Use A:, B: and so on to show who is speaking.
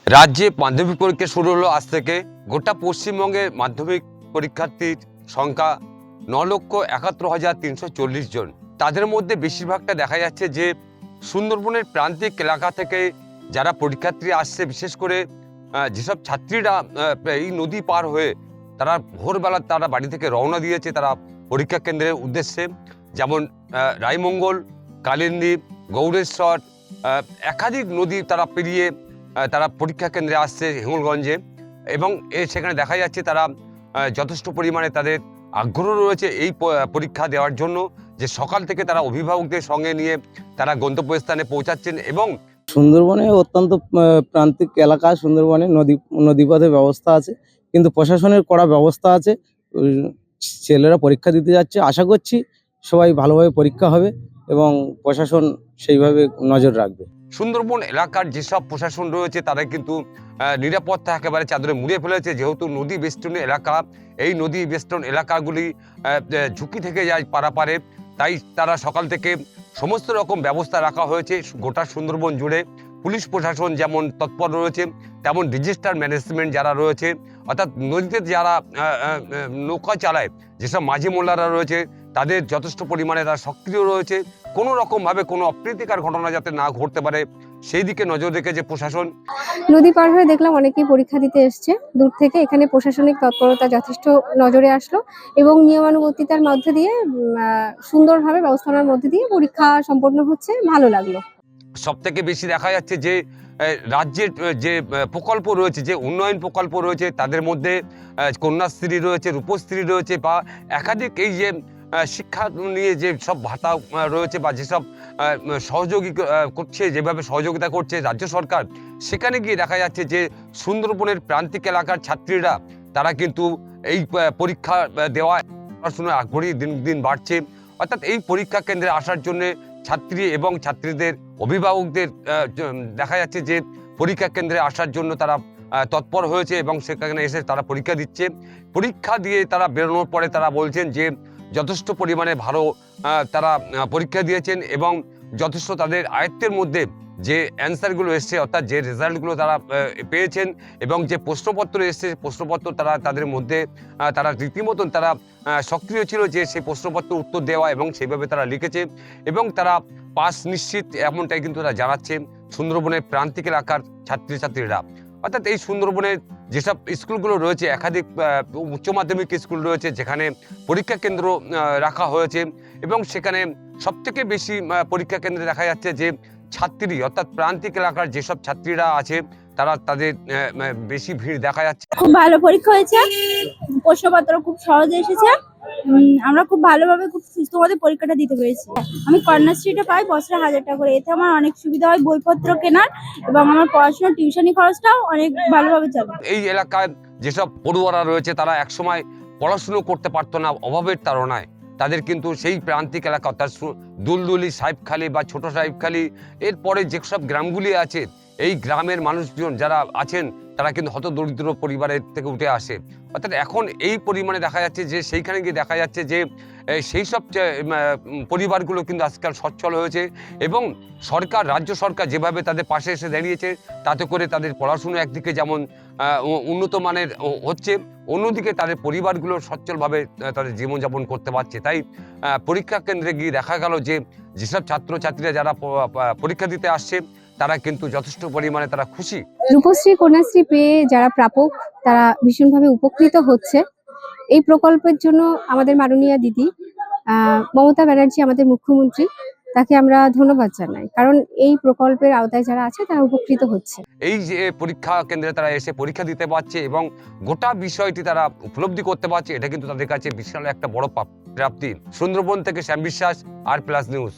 A: রাজ্যে মাধ্যমিক পরীক্ষা শুরু হলো আজ থেকে। গোটা পশ্চিমবঙ্গের মাধ্যমিক পরীক্ষার্থীর সংখ্যা 9,71,340 জন। তাদের মধ্যে বেশিরভাগটা দেখা যাচ্ছে যে সুন্দরবনের প্রান্তিক এলাকা থেকে যারা পরীক্ষার্থী আসছে, বিশেষ করে যেসব ছাত্রীরা এই নদী পার হয়ে তারা ভোরবেলা তারা বাড়ি থেকে রওনা দিয়েছে তারা পরীক্ষা কেন্দ্রের উদ্দেশ্যে। যেমন রায়মঙ্গল, কালিন্দী, গৌড়েশ্বর, একাধিক নদী তারা পেরিয়ে তারা পরীক্ষা কেন্দ্রে আসছে হিঙ্গলগঞ্জে, এবং সেখানে দেখা যাচ্ছে তারা যথেষ্ট পরিমাণে তাদের আগ্রহ রয়েছে এই পরীক্ষা দেওয়ার জন্য, যে সকাল থেকে তারা অভিভাবকদের সঙ্গে নিয়ে তারা গন্তব্যস্থানে পৌঁছাচ্ছেন। এবং
B: সুন্দরবনে অত্যন্ত প্রান্তিক এলাকা, সুন্দরবনে নদীপথের ব্যবস্থা আছে, কিন্তু প্রশাসনের কড়া ব্যবস্থা আছে। ছেলেরা পরীক্ষা দিতে যাচ্ছে, আশা করছি সবাই ভালোভাবে পরীক্ষা হবে এবং প্রশাসন সেইভাবে নজর রাখবে।
A: সুন্দরবন এলাকার যেসব প্রশাসন রয়েছে তারা কিন্তু নিরাপত্তা একেবারে চাদরে মুড়ে ফেলেছে, যেহেতু নদী বেষ্টনী এলাকা। এই নদী বেষ্টন এলাকাগুলি ঝুঁকি থেকে যায় পারাপারে, তাই তারা সকাল থেকে সমস্ত রকম ব্যবস্থা রাখা হয়েছে গোটা সুন্দরবন জুড়ে। পুলিশ প্রশাসন যেমন তৎপর রয়েছে, তেমন ডিজাস্টার ম্যানেজমেন্ট যারা রয়েছে, অর্থাৎ নদীতে যারা নৌকা চালায়, যেসব মাঝি মোল্লারা রয়েছে, তাদের যথেষ্ট পরিমাণে তারা সক্রিয় রয়েছে। কোনো রকমভাবে কোনো অপ্রীতিকর ঘটনা যাতে না ঘটতে পারে সেই দিকে নজর রেখেছে প্রশাসন।
C: নদী পার হয়ে দেখলাম অনেকেই পরীক্ষা দিতে এসছে দূর থেকে। এখানে প্রশাসনিক তৎপরতা যথেষ্ট নজরে আসলো এবং নিয়মানুবর্তিতার মধ্যে দিয়ে সুন্দরভাবে ব্যবস্থাপনার মধ্যে দিয়ে পরীক্ষা সম্পন্ন হচ্ছে। ভালো লাগলো।
A: সব থেকে বেশি দেখা যাচ্ছে যে রাজ্যের যে প্রকল্প রয়েছে, যে উন্নয়ন প্রকল্প রয়েছে, তাদের মধ্যে কন্যাশ্রী রয়েছে, রূপশ্রী রয়েছে, বা একাধিক এই যে শিক্ষা নিয়ে যে সব ভাতা রয়েছে বা যেসব সহযোগী করছে, যেভাবে সহযোগিতা করছে রাজ্য সরকার, সেখানে গিয়ে দেখা যাচ্ছে যে সুন্দরবনের প্রান্তিক এলাকার ছাত্রীরা তারা কিন্তু এই পরীক্ষা দেওয়া পড়াশোনার আগ্রহী দিন দিন বাড়ছে। অর্থাৎ এই পরীক্ষা কেন্দ্রে আসার জন্যে ছাত্রী এবং ছাত্রীদের অভিভাবকদের দেখা যাচ্ছে যে পরীক্ষা কেন্দ্রে আসার জন্য তারা তৎপর হয়েছে এবং সেখানে এসে তারা পরীক্ষা দিচ্ছে। পরীক্ষা দিয়ে তারা বেরোনোর পরে তারা বলছেন যে যথেষ্ট পরিমাণে ভালো তারা পরীক্ষা দিয়েছেন এবং যথেষ্ট তাদের আয়ত্তের মধ্যে যে অ্যান্সারগুলো এসছে, অর্থাৎ যে রেজাল্টগুলো তারা পেয়েছেন এবং যে প্রশ্নপত্র এসছে, প্রশ্নপত্র তারা তাদের মধ্যে তারা রীতিমতন তারা সক্রিয় ছিল যে সেই প্রশ্নপত্র উত্তর দেওয়া, এবং সেইভাবে তারা লিখেছে এবং তারা পাস নিশ্চিত, এমনটাই কিন্তু তারা জানাচ্ছে সুন্দরবনের প্রান্তিক এলাকার ছাত্রছাত্রীরা। অর্থাৎ এই সুন্দরবনের যেসব স্কুলগুলো রয়েছে, একাধিক উচ্চ মাধ্যমিক স্কুল রয়েছে যেখানে পরীক্ষা কেন্দ্র রাখা হয়েছে, এবং সেখানে সবথেকে বেশি পরীক্ষা কেন্দ্রে দেখা যাচ্ছে যে ছাত্রী, অর্থাৎ প্রান্তিক এলাকার যেসব ছাত্রীরা আছে তারা তাদের বেশি ভিড় দেখা যাচ্ছে।
D: খুব ভালো পরীক্ষা হয়েছে, প্রশ্নপত্র খুব সহজে এসেছে। আমরা খুব ভালোভাবে খুব সুস্থ মতো পরীক্ষাটা দিতে পেরেছি। আমি কন্যাশ্রীটা পাই বছরে 1000 টাকা করে। এতে আমার অনেক সুবিধা হয় বইপত্র কেনার, এবং আমার পড়াশোনার টিউশনি খরচটাও অনেক ভালোভাবে চলে।
A: এই এলাকায় যেসব পড়ুয়ারা রয়েছে তারা একসময় পড়াশুনো করতে পারতো না অভাবের তাড়নায়, তাদের কিন্তু সেই প্রান্তিক এলাকা অর্থাৎ দুলদুলি, সাহেবখালী বা ছোট সাহেবখালী, এরপরে যেসব গ্রামগুলি আছে, এই গ্রামের মানুষজন যারা আছেন তারা কিন্তু হতদরিদ্র পরিবারের থেকে উঠে আসে। অর্থাৎ এখন এই পরিমাণে দেখা যাচ্ছে যে সেইখানে গিয়ে দেখা যাচ্ছে যে সেই সব পরিবারগুলো কিন্তু আজকাল সচ্ছল হয়েছে, এবং সরকার, রাজ্য সরকার যেভাবে তাদের পাশে এসে দাঁড়িয়েছে, তাতে করে তাদের পড়াশুনো একদিকে যেমন উন্নত মানের হচ্ছে, অন্যদিকে তাদের পরিবারগুলো সচ্ছলভাবে তাদের জীবনযাপন করতে পারছে। তাই পরীক্ষা কেন্দ্রে গিয়ে দেখা গেল যে যেসব ছাত্রছাত্রীরা যারা পরীক্ষা দিতে আসছে তারা কিন্তু যথেষ্ট পরিমাণে তারা খুশি।
C: রূপশ্রী, কন্যাশ্রী পেয়ে যারা প্রাপক তারা ভীষণভাবে উপকৃত হচ্ছে। এই প্রকল্পের জন্য আমাদের মাননীয় দিদি মমতা ব্যানার্জি, আমাদের মুখ্যমন্ত্রী, তাকে আমরা ধন্যবাদ জানাই, কারণ এই প্রকল্পের আওতায় যারা আছে তারা উপকৃত হচ্ছে।
A: এই যে পরীক্ষা কেন্দ্রে তারা এসে পরীক্ষা দিতে পারছে এবং গোটা বিষয়টি তারা উপলব্ধি করতে পারছে, এটা কিন্তু তাদের কাছে বিশাল একটা বড় প্রাপ্তি। সুন্দরবন থেকে শ্যাম বিশ্বাস, আর প্লাস নিউজ।